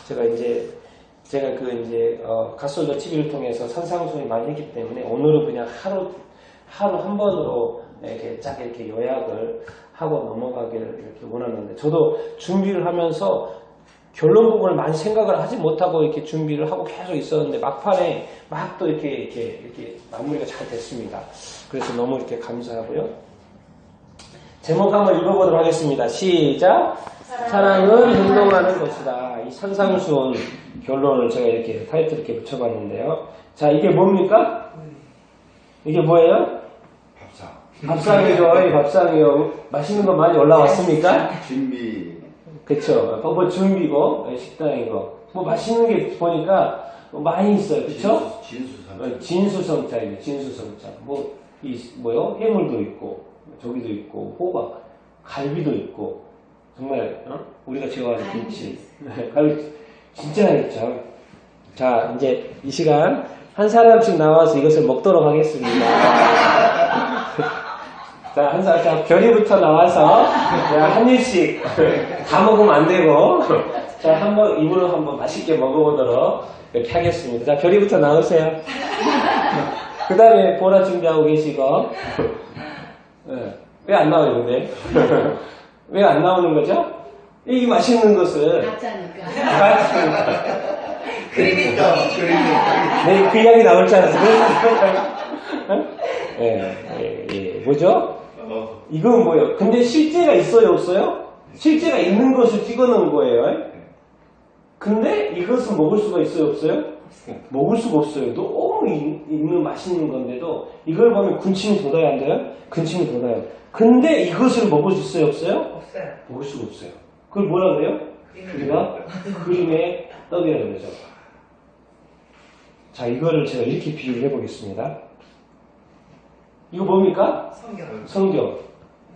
제가 갓솔더 TV를 통해서 산상수훈 많이 했기 때문에 오늘은 그냥 하루 한 번으로 이렇게 쫙 이렇게 요약을 하고 넘어가기를 이렇게 원하는데, 저도 준비를 하면서 결론 부분을 많이 생각을 하지 못하고 이렇게 준비를 하고 계속 있었는데 막판에 막 또 이렇게 마무리가 잘 됐습니다. 그래서 너무 이렇게 감사하고요. 제목 한번 읽어보도록 하겠습니다. 시작! 사랑은 행동하는 것이다. 이 산상수훈 결론을 제가 이렇게 타이틀 이렇게 붙여봤는데요. 자, 이게 뭡니까? 이게 뭐예요? 밥상이죠. 밥상이요. 맛있는 거 많이 올라왔습니까? 준비. 그쵸. 뭐 준비고, 식당이고. 뭐 맛있는 게 보니까 많이 있어요. 그쵸? 진수성찬이에요. 진수성찬. 뭐요? 해물도 있고, 저기도 있고, 호박, 갈비도 있고, 정말, 우리가 좋아하는 김치. 갈비, 진짜 맛있죠. 자, 이제 이 시간 한 사람씩 나와서 이것을 먹도록 하겠습니다. 자, 한 사람, 자, 별이부터 나와서, 한 입씩 다 먹으면 안 되고, 자, 입으로 한번 맛있게 먹어보도록 이렇게 하겠습니다. 자, 별이부터 나오세요. 그 다음에 보라 준비하고 계시고, 왜 안 나와요, 근데? 왜 안 나오는 거죠? 이 맛있는 것을. 가짜니까. 그러니까. 네, 그 이야기 나올 줄 알았어요. 뭐죠? 이건 뭐예요? 근데 실제가 있어요, 없어요? 실제가 있는 것을 찍어 놓은 거예요. 근데 이것은 먹을 수가 있어요, 없어요? 먹을 수가 없어요. 너무 있는 맛있는 건데도 이걸 보면 군침이 돋아야 안 돼요? 군침이 돋아요. 근데 이것을 먹을 수 있어요, 없어요? 없어요. 먹을 수가 없어요. 그걸 뭐라 그래요? 우리가 그림의 떡이라고 그러죠. 자, 이거를 제가 이렇게 비유를 해보겠습니다. 이거 뭡니까? 성경.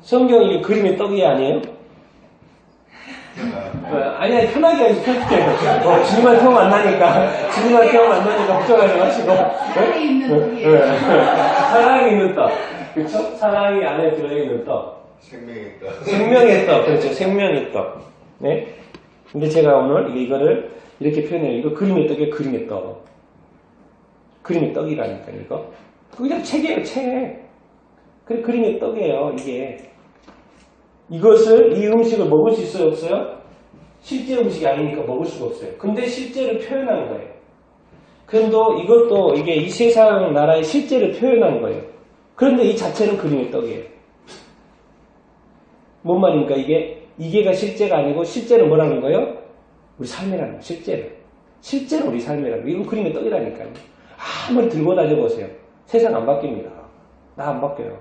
성경이 그림의 떡이 아니에요? 아니, 편하게 해주세요. 주님한테 형 만나니까, 걱정하지 마시고. 사랑이 있는 떡이에요. 사랑이 있는 떡. 그쵸? 사랑이 안에 들어있는 떡. 생명의 떡. 생명의 떡. 그렇죠. 생명의 떡. 네. 근데 제가 오늘 이거를 이렇게 표현해요. 이거 그림의 떡이에요. 그림의 떡. 그림의 떡이라니까, 이거. 그냥 책이에요, 책. 그래, 그림의 떡이에요, 이게. 이 음식을 먹을 수 있어요, 없어요? 실제 음식이 아니니까 먹을 수가 없어요. 근데 실제를 표현한 거예요. 그런데 이것도 이 세상 나라의 실제를 표현한 거예요. 그런데 이 자체는 그림의 떡이에요. 뭔 말입니까, 이게? 이게가 실제가 아니고, 실제는 뭐라는 거예요? 우리 삶이라는 거예요, 실제는. 실제는 우리 삶이라는 거예요. 이건 그림의 떡이라니까요. 아무리 들고 다녀보세요. 세상 안 바뀝니다. 나 안 바뀌어요.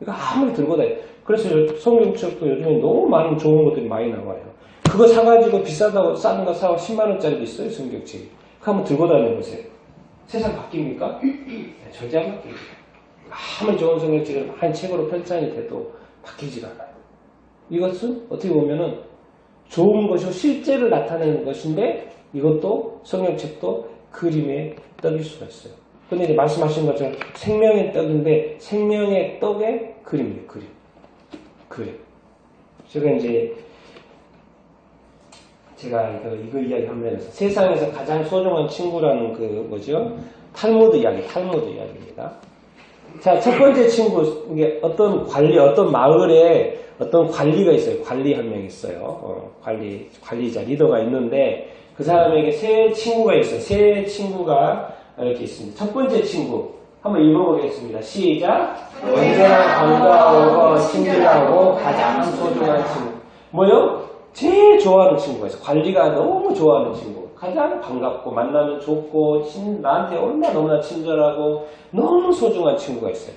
이거 아무리 들고 다녀. 그래서 성경책도 요즘에 너무 많은 좋은 것들이 많이 나와요. 그거 사가지고 비싸다고 싼 거 사고 10만원짜리도 있어요, 성경책이. 그거 한번 들고 다녀보세요. 세상 바뀝니까? 네, 절대 안 바뀝니다. 아무리 좋은 성경책을 한 책으로 편찬이 돼도 바뀌지가 않아요. 이것은 어떻게 보면은 좋은 것이고 실제를 나타내는 것인데 이것도 성경책도 그림의 떡일 수가 있어요. 근데 이제 말씀하신 것처럼 생명의 떡인데 생명의 떡의 그림이에요. 그림. 제가 이거 이야기 하면서 세상에서 가장 소중한 친구라는 탈무드 이야기입니다. 자, 첫 번째 친구, 이게 어떤 마을에 어떤 관리가 있어요. 관리 한 명 있어요. 관리자, 리더가 있는데 그 사람에게 세 친구가 있어요. 세 친구가 이렇게 있습니다. 첫 번째 친구 한번 읽어보겠습니다. 시작. 언제나 반가워, 친절하고 가장 소중한 친구. 뭐요? 제일 좋아하는 친구가 있어요. 관리가 너무 좋아하는 친구. 가장 반갑고 만나면 좋고 나한테 너무나 친절하고 너무 소중한 친구가 있어요.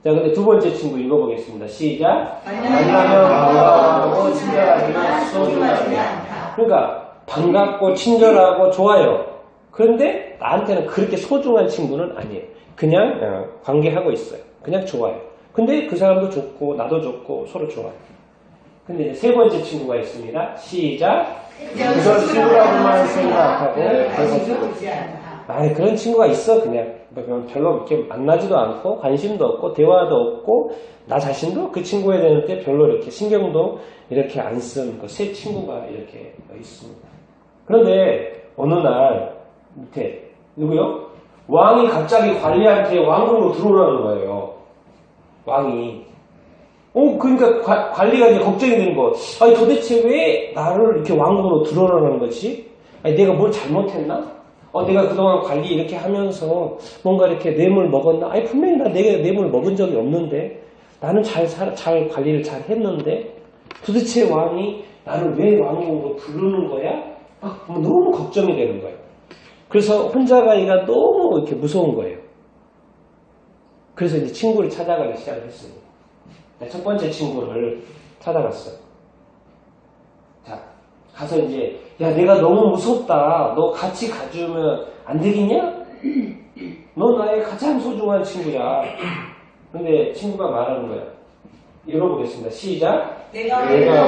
자, 근데 두 번째 친구 읽어보겠습니다. 시작. 만나면 반가워하고 친절하지만 소중하지 않다. 그러니까 반갑고 친절하고 좋아요. 그런데 나한테는 그렇게 소중한 친구는 아니에요. 그냥 관계하고 있어요. 그냥 좋아요. 근데 그 사람도 좋고 나도 좋고 서로 좋아요. 근데 이제 세 번째 친구가 있습니다. 시작. 그저 친구라고만 생각하고 그런 친구가 있어. 그냥 별로 이렇게 만나지도 않고 관심도 없고 대화도 없고 나 자신도 그 친구에 대한 때 별로 이렇게 신경도 이렇게 안 쓴 그 세 친구가 이렇게 있습니다. 그런데 어느 날 밑에 누구요? 왕이 갑자기 관리한테 왕궁으로 들어오라는 거예요. 왕이. 그러니까 관리가 이제 걱정이 되는 거. 아니 도대체 왜 나를 이렇게 왕궁으로 들어오라는 거지? 아니 내가 뭘 잘못했나? 내가 그동안 관리 이렇게 하면서 뭔가 이렇게 뇌물 먹었나? 아니 분명히 내가 뇌물 먹은 적이 없는데 나는 잘 관리를 잘 했는데 도대체 왕이 나를 왜 왕궁으로 부르는 거야? 너무 걱정이 되는 거예요. 그래서 혼자 가기가 너무 이렇게 무서운 거예요. 그래서 이제 친구를 찾아가기 시작했습니다. 첫 번째 친구를 찾아갔어요. 자, 가서 이제, 야, 내가 너무 무섭다. 너 같이 가주면 안 되겠냐? 너 나의 가장 소중한 친구야. 근데 친구가 말하는 거야. 읽어보겠습니다. 시작. 내가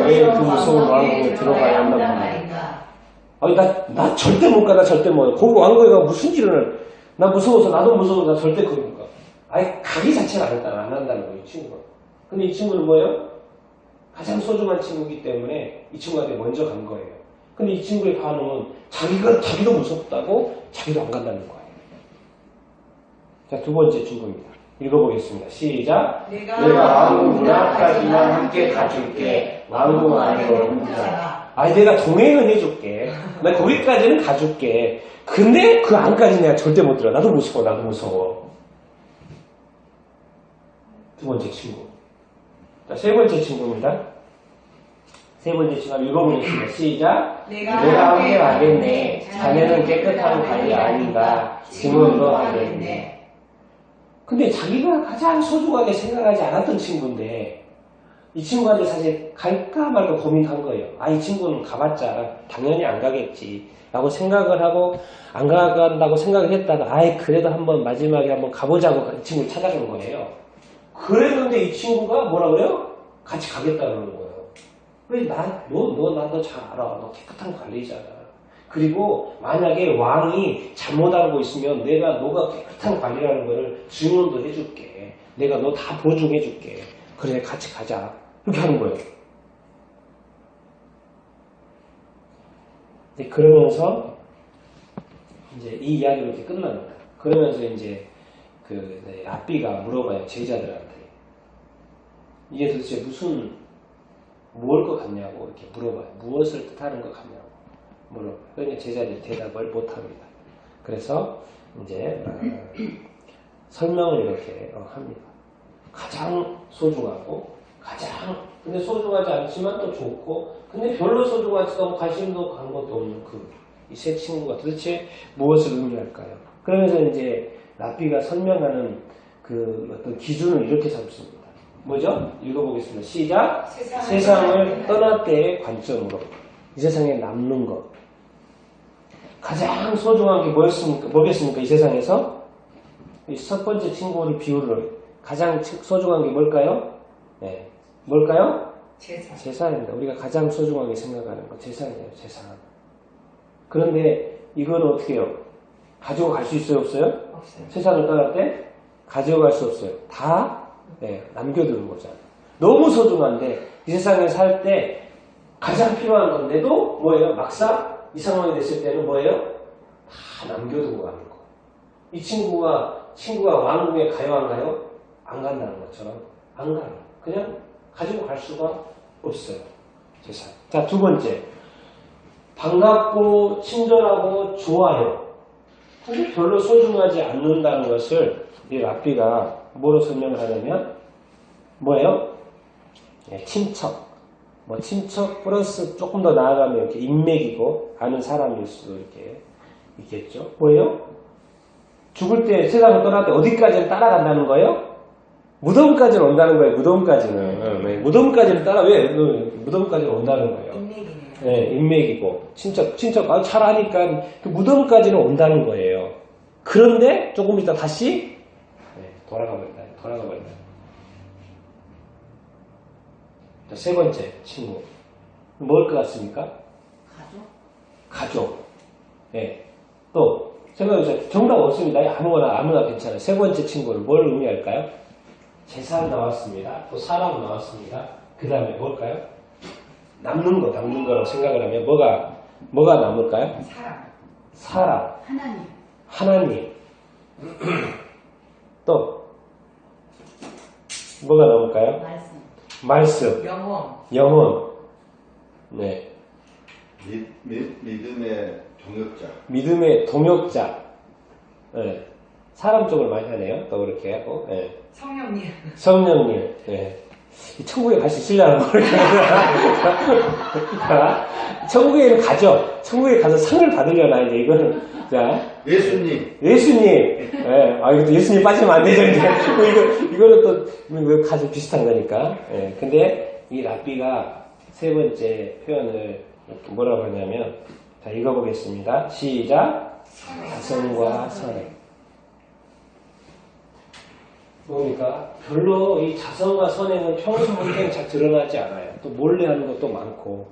왜 그 무서운 왕궁에 들어가야 한다고 말인가? 아니, 나 절대 못 가. 나 절대 못 가. 거기 왕궁에 가 무슨 일을 나 무서워서, 나도 무서워서 나 절대 거기 못 가. 아예 가기 자체가 안 한다는 거예요, 이 친구가. 근데 이 친구는 뭐예요? 가장 소중한 친구이기 때문에 이 친구한테 먼저 간 거예요. 근데 이 친구의 반응은 자기도 무섭다고 자기도 안 간다는 거예요. 자, 두 번째 친구입니다. 읽어보겠습니다. 시작. 내가 왕궁 문 앞까지만 함께 가줄게. 왕궁 안으로 혼자. 아니 내가 동행은 해줄게. 나 거기까지는 가줄게. 근데 그 안까지 내가 절대 못 들어. 나도 무서워. 두 번째 친구. 자, 세 번째 친구입니다. 세 번째 친구 읽어보겠습니다. 시작. 내가 함께 가겠네. 자네는 깨끗한 관리 아닌가. 지문으로 가겠네. 근데 자기가 가장 소중하게 생각하지 않았던 친구인데 이 친구한테 사실 갈까 말까 고민한 거예요. 이 친구는 가봤자 당연히 안 가겠지 라고 생각을 하고 안 가간다고 생각을 했다가 그래도 한번 마지막에 한번 가보자고 이 친구를 찾아간 거예요. 그랬는데 이 친구가 뭐라 그래요? 같이 가겠다는 거예요. 왜 나도 잘 알아. 너 깨끗한 관리잖아. 그리고 만약에 왕이 잘못하고 있으면 너가 깨끗한 관리라는 거를 증언도 해줄게. 내가 너 다 보증해줄게. 그래 같이 가자. 이렇게 하는 거예요. 그러면서 이제 이 이야기로 이렇게 끝납니다. 그러면서 이제 라삐가 물어봐요. 제자들한테. 이게 도대체 뭘 것 같냐고 이렇게 물어봐요. 무엇을 뜻하는 것 같냐고 물어봐요. 그러니까 제자들이 대답을 못합니다. 그래서 이제 설명을 이렇게 합니다. 가장 소중하고 근데 소중하지 않지만 또 좋고 근데 별로 소중하지도 않고 관심도 간 것도 없는 이 세 친구가 도대체 무엇을 의미할까요? 그러면서 이제 라삐가 설명하는 어떤 기준을 이렇게 잡습니다. 뭐죠? 읽어보겠습니다. 시작. 세상을 떠날 때의 관점으로 이 세상에 남는 것. 가장 소중한 게 뭐겠습니까? 이 세상에서 이 첫 번째 친구를 비우는 가장 소중한 게 뭘까요? 네, 뭘까요? 재산입니다. 우리가 가장 소중하게 생각하는 것 재산이에요. 재산. 그런데 이건 어떻게 해요? 가지고 갈 수 있어요? 없어요? 없어요. 세상을 떠날 때 가지고 갈 수 없어요. 다 남겨두는 거잖아요. 너무 소중한데 이 세상에 살 때 가장 필요한 건데도 뭐예요? 막상 이 상황이 됐을 때는 뭐예요? 다 남겨두고 가는 거. 이 친구가 왕궁에 가요 안 가요? 안 간다는 것처럼 안 가요. 그냥 가지고 갈 수가 없어요. 재산. 자, 두 번째. 반갑고 친절하고 좋아요. 근데 별로 소중하지 않는다는 것을 이 라삐가 뭐로 설명을 하냐면 뭐예요? 친척. 친척 플러스 조금 더 나아가면 이렇게 인맥이고 아는 사람일 수도 이렇게 있겠죠. 뭐예요? 죽을 때 세상을 떠날 때 어디까지는 따라간다는 거예요? 무덤까지는 온다는 거예요. 무덤까지는. 무덤까지는 무덤까지는 온다는 거예요. 인맥이네요. 네, 인맥이고 친척 잘하니까 그 무덤까지는 온다는 거예요. 그런데 조금 이따 다시 돌아가 버린다. 자, 세 번째 친구 뭘 것 같습니까? 가족. 또 생각해보세요. 정답 없습니다. 아무나 괜찮아요. 세 번째 친구는 뭘 의미할까요? 재산 나왔습니다. 또 사람 나왔습니다. 그 다음에 뭘까요? 남는 거라고 생각을 하면 뭐가 뭐가 남을까요? 사람. 사람, 하나님. 하나님. 또 뭐가 남을까요? 말씀. 말씀, 영원. 영혼. 네. 믿음의 동역자. 믿음의 동역자. 네. 사람 쪽을 많이 하네요. 또 그렇게 하고. 네. 성령님. 성령님. 네. 천국에 갈 수 있으려나 모르겠어요. 천국에는 가죠. 천국에 가서 상을 받으려나, 이제 이거는. 자. 예수님. 예수님. 예. 아, 이것도 예수님 빠지면 안 되죠, 이제. 이거는 또, 이거 가서 비슷한 거니까. 예. 근데 이 랍비가 세 번째 표현을 이렇게 뭐라고 하냐면, 자, 읽어보겠습니다. 시작. 자성과 선행. 뭡니까? 별로 이 자성과 선행은 평소에는 잘 드러나지 않아요. 또 몰래 하는 것도 많고.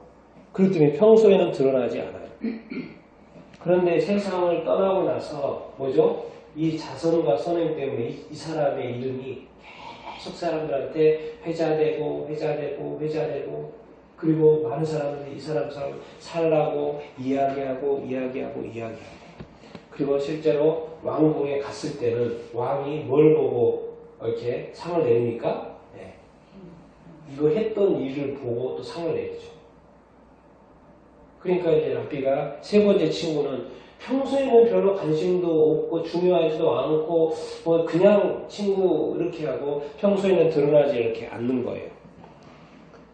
그렇기 때문에 평소에는 드러나지 않아요. 그런데 세상을 떠나고 나서 뭐죠? 이 자성과 선행 때문에 이 사람의 이름이 계속 사람들한테 회자되고 그리고 많은 사람들이 이 사람 살라고 이야기하고 그리고 실제로 왕궁에 갔을 때는 왕이 뭘 보고 이렇게 상을 내립니까? 네. 이거 했던 일을 보고 또 상을 내리죠. 그러니까 이제 랍비가 세 번째 친구는 평소에는 별로 관심도 없고 중요하지도 않고 뭐 그냥 친구 이렇게 하고 평소에는 드러나지 이렇게 않는 거예요.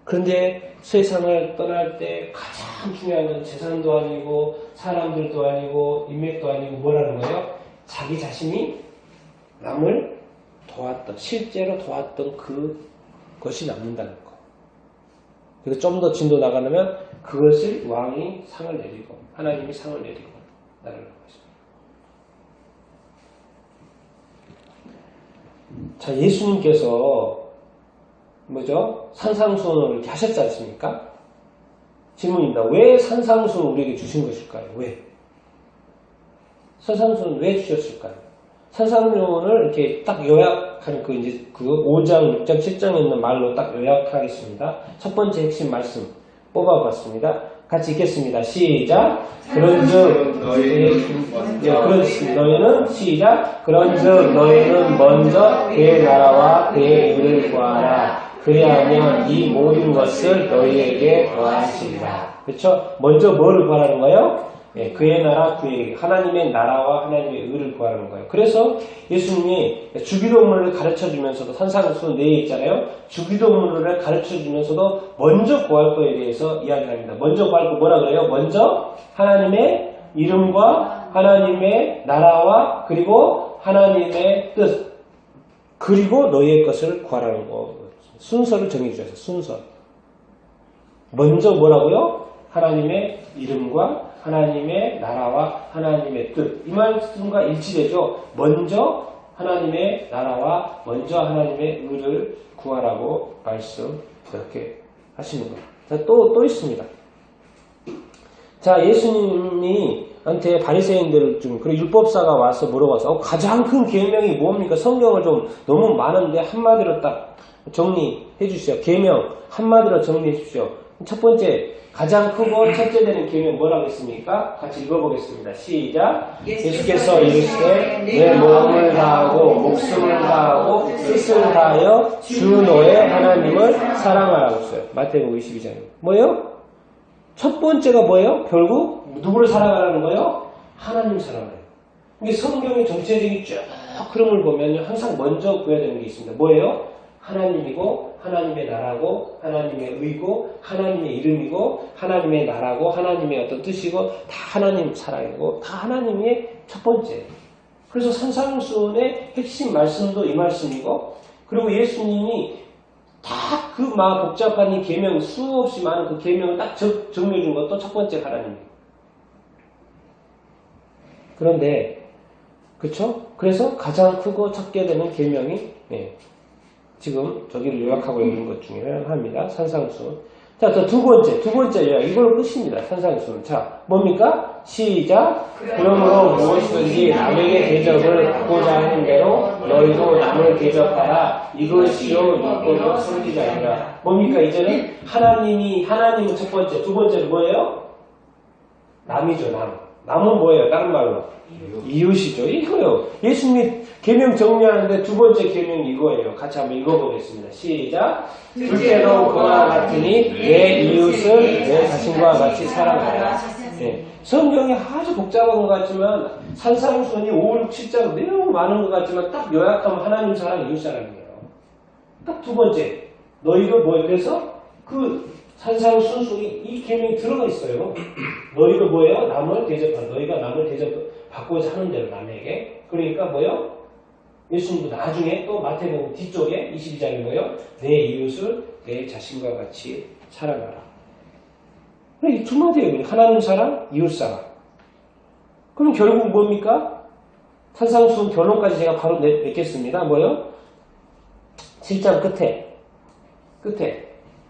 그런데 세상을 떠날 때 가장 중요한 건 재산도 아니고 사람들도 아니고 인맥도 아니고 뭐라는 거예요? 자기 자신이 남을 도왔던, 실제로 도왔던 그것이 남는다는 거. 그래서 좀 더 진도 나가려면 그것을 왕이 상을 내리고 하나님이 상을 내리고 나라는 것입니다. 자, 예수님께서 뭐죠? 산상수훈을 이렇게 하셨지 않습니까? 질문입니다. 왜 산상수훈을 우리에게 주신 것일까요? 왜? 산상수훈을 왜 주셨을까요? 산상수훈을 이렇게 딱 요약한 이제 그 5장, 6장, 7장에 있는 말로 딱 요약하겠습니다. 첫 번째 핵심 말씀 뽑아봤습니다. 같이 읽겠습니다. 시작. 그런즉 너희는 시작. 그런즉 너희는 먼저 그의 나라와 그의 의를 구하라. 그리하면 이 모든 것을 너희에게 더하시리라. 그렇죠? 먼저 뭐를 구하라는 거예요? 예, 그의 나라, 그의 하나님의 나라와 하나님의 의를 구하는 거예요. 그래서 예수님이 주기도문을 가르쳐주면서도 산상수훈 내에 있잖아요. 주기도문을 가르쳐주면서도 먼저 구할 거에 대해서 이야기합니다. 먼저 구할 거 뭐라 그래요? 먼저 하나님의 이름과 하나님의 나라와 그리고 하나님의 뜻 그리고 너희의 것을 구하라는 거. 순서를 정해주셨어요. 순서. 먼저 뭐라고요? 하나님의 이름과 하나님의 나라와 하나님의 뜻. 이 말씀과 일치되죠. 먼저 하나님의 나라와 먼저 하나님의 의를 구하라고 말씀 그렇게 하시는 거예요. 자, 또 있습니다. 자, 예수님이한테 바리새인들을 그리고 율법사가 와서 물어봐서 가장 큰 계명이 뭡니까? 성경을 좀 너무 많은데 한마디로 딱 정리해 주시죠. 계명 한마디로 정리해 주십시오. 첫 번째 가장 크고 첫째 되는 계명 뭐라고 했습니까? 같이 읽어보겠습니다. 시작. 예수께서 이르시되 내 몸을 다하고 목숨을 다하고 뜻을 다하여 주 너의 하나님을 사랑하라고 했어요. 마태복음 22장에. 뭐예요? 첫 번째가 뭐예요? 결국 누구를 사랑하라는 거예요? 하나님 사랑하래요. 이게 성경의 전체적인 쭉 흐름을 보면 항상 먼저 구해야 되는 게 있습니다. 뭐예요? 하나님이고 하나님의 나라고 하나님의 의고 하나님의 이름이고 하나님의 나라고 하나님의 어떤 뜻이고 다 하나님 사랑이고 다 하나님의 첫 번째. 그래서 산상수훈의 핵심 말씀도 이 말씀이고 그리고 예수님이 다 그 복잡한 이 계명 수없이 많은 그 계명을 딱 정리해 준 것도 첫 번째 하나님이에요. 그런데 그렇죠? 그래서 가장 크고 작게 되는 계명이 지금 저기를 요약하고 있는 것 중에 하나입니다. 산상수훈. 자, 또 두 번째 요약. 이걸로 끝입니다. 산상수훈. 자, 뭡니까? 시작. 그러므로 무엇이든지 남에게 대접을 받고자 하는 대로 너희도 남을 대접하라. 이것이요 율법의 선지자니라. 뭡니까? 이제는 하나님은 첫 번째, 두 번째는 뭐예요? 남이죠, 남. 남은 뭐예요? 다른 말로 이웃이죠. 이거요. 예수님이 계명 정리하는데 두 번째 계명이 이거예요. 같이 한번 읽어보겠습니다. 시작. 둘째로 그와 같으니 내 이웃을 내 자신과 같이 사랑하라. 네. 성경이 아주 복잡한 것 같지만 산상순이 5, 6, 7장 매우 많은 것 같지만 딱 요약하면 하나님 사랑, 이웃 사랑이에요. 딱 두 번째. 너희가 뭐예요? 그래서 그 산상순 속에 이 계명이 들어가 있어요. 너희가 뭐예요? 남을 대접한. 너희가 남을 대접받고자 하는 대로 남에게. 그러니까 뭐예요? 예수님도 나중에 또 마태복음 뒤쪽에 22장에 뭐예요? 내 이웃을 내 자신과 같이 사랑하라. 이 두 마디예요. 하나님 사랑, 이웃 사랑. 그럼 결국 뭡니까? 산상순 결론까지 제가 바로 맺겠습니다. 뭐예요? 7장 끝에.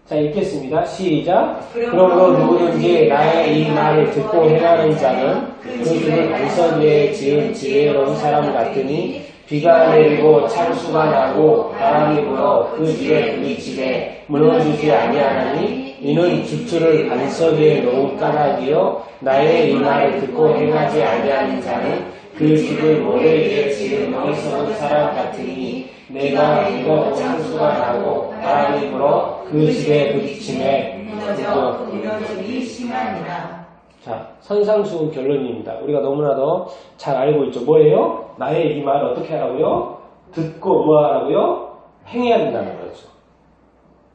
자, 읽겠습니다. 시작. 그러므로 누구든지 나의 이 말을 듣고 행하는 자는 그 집을 반석 위에 지은 지혜로운 사람 같으니 비가 내리고 창수가 나고 바람이 불어 그 집에 부딪히되 무너지지 아니하나니 이는 주투를 반석 위에 놓은 까닭이요 나의 이 말을 듣고 행하지 아니하는 자는 그 집을 모래 위에 지은 어리석은 사람 같으니 내가 비가 오고 창수가 나고 바람이 불어 그 집에 부딪히매 무너져 무너짐이 심하니라. 자, 산상수훈 결론입니다. 우리가 너무나도 잘 알고 있죠. 뭐예요? 나의 이 말을 어떻게 하라고요? 듣고 뭐 하라고요? 행해야 된다는 거죠.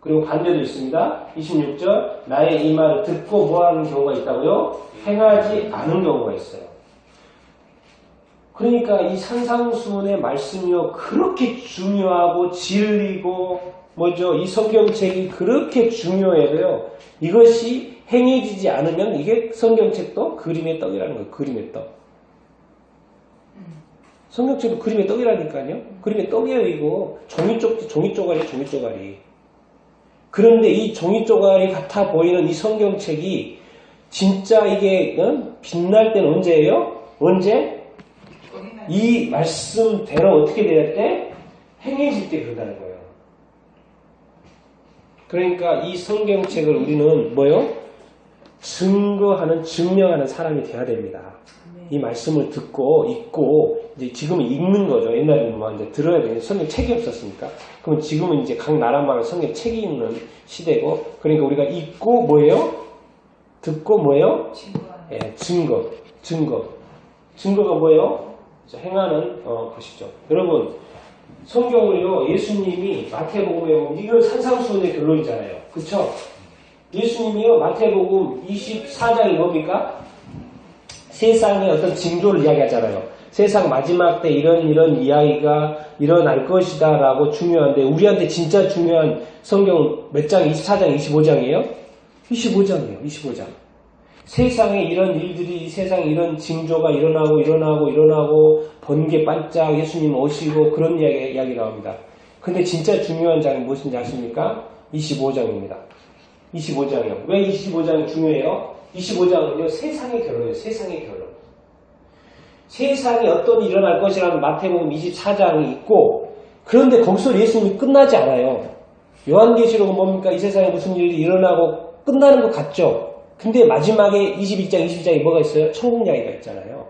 그리고 반대도 있습니다. 26절 나의 이 말을 듣고 뭐 하는 경우가 있다고요? 행하지 않은 경우가 있어요. 그러니까 이 산상수훈의 말씀이요 그렇게 중요하고 진리고 뭐죠? 이 성경책이 그렇게 중요해도요 이것이 행해지지 않으면 이게 성경책도 그림의 떡이라는 거예요. 그림의 떡. 성경책도 그림의 떡이라니까요. 그림의 떡이에요 이거. 종이 쪼가리. 그런데 이 종이 쪼가리 같아 보이는 이 성경책이 진짜 이게 빛날 때는 언제예요? 언제? 이 말씀대로 어떻게 될 때? 행해질 때 그런다는 거예요. 그러니까 이 성경책을 우리는 뭐요? 증명하는 사람이 돼야 됩니다. 이 말씀을 듣고 읽고 이제 지금은 읽는 거죠. 옛날에는 뭐 이제 들어야 되는 성경 책이 없었으니까. 그럼 지금은 이제 각 나라마다 성경 책이 있는 시대고, 그러니까 우리가 읽고 뭐예요? 듣고 뭐예요? 예, 증거가 뭐예요? 행하는 것이죠. 여러분 성경을요 예수님이 마태복음에 보면 이건 산상수훈의 결론이잖아요. 그렇죠? 예수님이요 마태복음 24장이 뭡니까? 세상의 어떤 징조를 이야기하잖아요. 세상 마지막 때 이런 이야기가 일어날 것이다 라고 중요한데 우리한테 진짜 중요한 성경은 몇 장? 24장, 25장이에요? 25장이에요. 세상에 이런 일들이 세상에 이런 징조가 일어나고 번개 반짝 예수님 오시고 그런 이야기 나옵니다. 근데 진짜 중요한 장이 무엇인지 아십니까? 25장입니다. 25장이요. 왜 25장이 중요해요? 25장은요 세상의 결론이에요. 세상의 결론. 세상에 어떤 일이 일어날 것이라는 마태복음 24장이 있고 그런데 거기서 예수님이 끝나지 않아요. 요한계시록은 뭡니까? 이 세상에 무슨 일이 일어나고 끝나는 것 같죠? 근데 마지막에 21장, 22장에 뭐가 있어요? 천국 이야기가 있잖아요.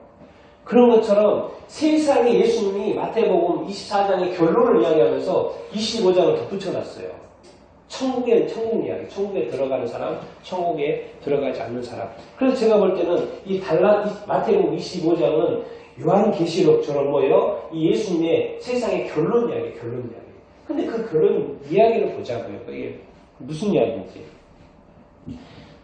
그런 것처럼 세상에 예수님이 마태복음 24장의 결론을 이야기하면서 25장을 덧붙여놨어요. 천국 이야기, 천국에 들어가는 사람, 천국에 들어가지 않는 사람. 그래서 제가 볼 때는 이 마태복음 25장은 요한계시록처럼 뭐예요? 이 예수님의 세상의 결론 이야기. 근데 그 결론 이야기를 보자고요. 이게 무슨 이야기인지.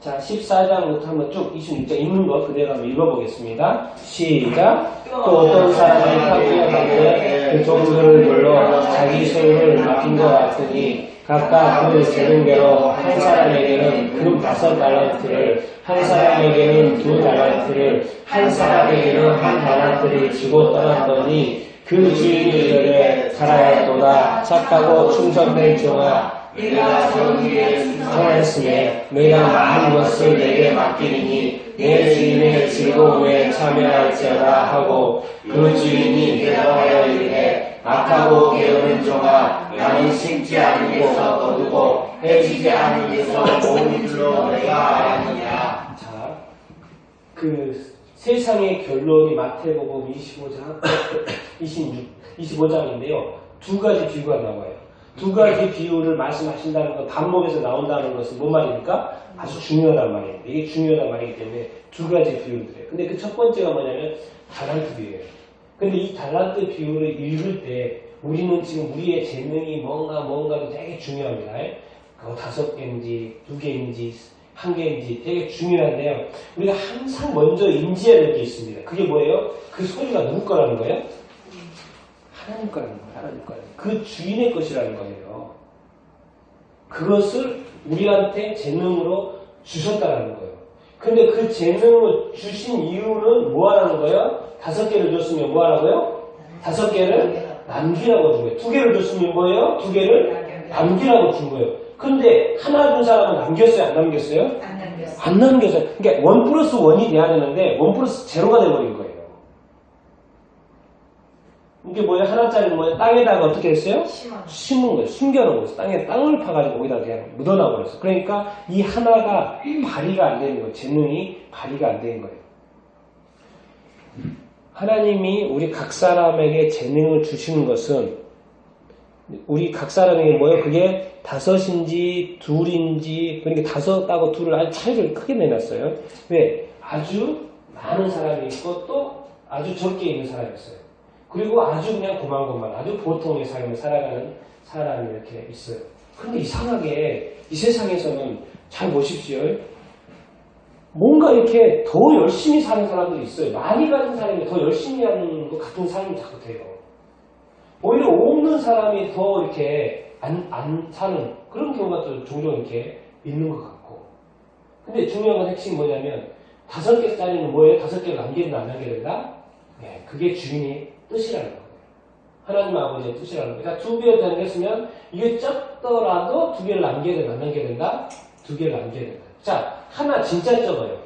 자, 14장부터 한번 쭉 26장 읽는 거 그대로 한번 읽어보겠습니다. 시작. 또 어떤 사람이 파기가 가는데 그 종들을 불러 자기 소유를 맡긴 것 같으니 각각 그 재능대로 한 사람에게는 금 5달란트를, 한 사람에게는 2달란트를, 한 사람에게는 1달란트를 주고 떠났더니 그 주인이 이르되 살아야도다 착하고 충성된 종아 내가 정의에 충성했으에 내가 많은 것을 내게 맡기리니 내 주인의 즐거움에 참여할지어다 하고 그 주인이 대답하여 이르되 악하고 게으른 종아 나는 심지 않은 데서 거두고 해지지 않은 데서 모은 줄로 내가 알았느냐. 자, 그 그 세상의 결론이 마태복음 25장, 25장인데요. 두 가지 비유가 나와요. 두 가지 비유를 말씀하신다는 건 반복해서 나온다는 것은 뭔 말입니까? 아주 중요하단 말이에요. 이게 중요하단 말이기 때문에 두 가지 비유를 드려요. 근데 그 첫 번째가 뭐냐면 달란트 비유예요. 근데 이 달란트 비유를 읽을 때 우리는 지금 우리의 재능이 뭔가도 되게 중요합니다. 그거 5개인지 2개인지 1개인지 되게 중요한데요. 우리가 항상 먼저 인지해야 될 게 있습니다. 그게 뭐예요? 그 소리가 누구 거라는 거예요? 하나님 거라는 거예요. 하나님 거라는 거예요. 그 주인의 것이라는 거예요. 그것을 우리한테 재능으로 주셨다는 거예요. 근데 그 재능을 주신 이유는 뭐 하라는 거예요? 5개를 줬으면 뭐 하라고요? 5개를 남기라고 준 거예요. 2개를 줬으면 뭐예요? 2개를 남기라고 준 거예요. 근데 하나 준 사람은 남겼어요? 안 남겼어요? 안 남겼어. 안 남겼어요. 그러니까 1+1이 돼야 되는데 1+0가 돼버린 거예요. 이게 뭐예요? 하나짜리는 뭐예요? 땅에다가 어떻게 했어요? 심은 거예요. 숨겨놓은 거예요. 땅에 땅을 파가지고 거기다 그냥 묻어놔버렸어요. 그러니까 이 하나가 발휘가 안 되는 거예요. 재능이 발휘가 안 되는 거예요. 하나님이 우리 각 사람에게 재능을 주시는 것은 우리 각 사람에게 뭐예요? 그게 5인지 2인지 그러니까 5하고 2를 아주 차이를 크게 내놨어요. 왜? 아주 많은 사람이 있고 또 아주 적게 있는 사람이 있어요. 그리고 아주 그냥 고만고만 아주 보통의 삶을 살아가는 사람이 이렇게 있어요. 그런데 이상하게 이 세상에서는 잘 보십시오. 뭔가 이렇게 더 열심히 사는 사람들이 있어요. 많이 가진 사람이 더 열심히 하는 것 같은 사람이 자꾸 돼요. 오히려 없는 사람이 더 이렇게 안 사는 그런 경우가 또 종종 이렇게 있는 것 같고. 근데 중요한 건 핵심이 뭐냐면 5개짜리는 뭐예요? 5개를 남겨야 된다, 안 남겨야 된다? 네, 그게 주인의 뜻이라는 거예요. 하나님 아버지의 뜻이라는 거예요. 그러니까 2개를 남겼으면 이게 적더라도 2개를 남겨야 된다, 안 남겨야 된다? 2개를 남겨야 된다. 자, 하나 진짜 적어요.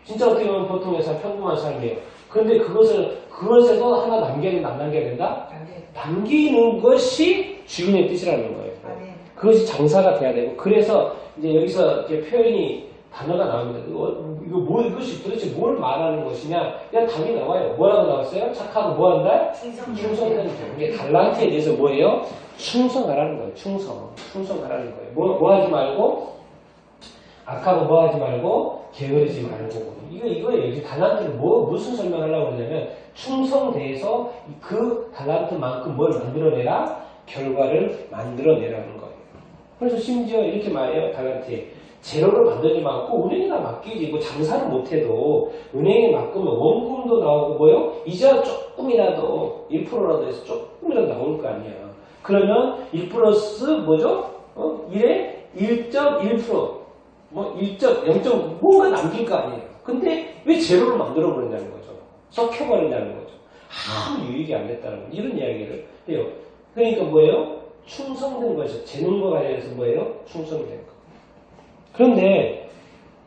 진짜 어떻게 보면 보통의 삶, 평범한 삶이에요. 그런데 그것에서 하나 남겨야 된다, 안 남겨야 된다? 남기는 것이 주인의 뜻이라는 거예요. 그것이 장사가 돼야 되고, 그래서 이제 여기서 이제 표현이, 단어가 나옵니다. 이것이 도대체 뭘 말하는 것이냐? 그냥 답이 나와요. 뭐라고 나왔어요? 착하고 뭐 한다? 충성하는 거예요. 이게 달란트에 대해서 뭐예요? 충성하라는 거예요. 충성하라는 거예요. 뭐 하지 말고, 악하고 뭐 하지 말고, 게으르지 말고. 이거예요. 달란트를 무슨 설명하려고 그러냐면, 충성대에서 그 달란트만큼 뭘 만들어내라? 결과를 만들어내라는 거예요. 그래서 심지어 이렇게 말해요. 달란트에. 재료를 만들지 않고 은행에다 맡기지. 뭐 장사를 못해도 은행에 맡기면 원금도 나오고 뭐요? 이자 조금이라도 1%라도 해서 조금이라도 나올 거 아니야. 그러면 1 플러스 뭐죠? 1에 1.1% 뭐 1.0. 뭔가 남길 거 아니에요. 근데 왜 재료를 만들어 버린다는 거죠? 썩혀버린다는 거죠. 아무 유익이 안 됐다는 거죠. 이런 이야기를 해요. 그러니까 뭐예요? 충성된 것이죠. 재능과 관련해서 뭐예요? 충성된 것. 그런데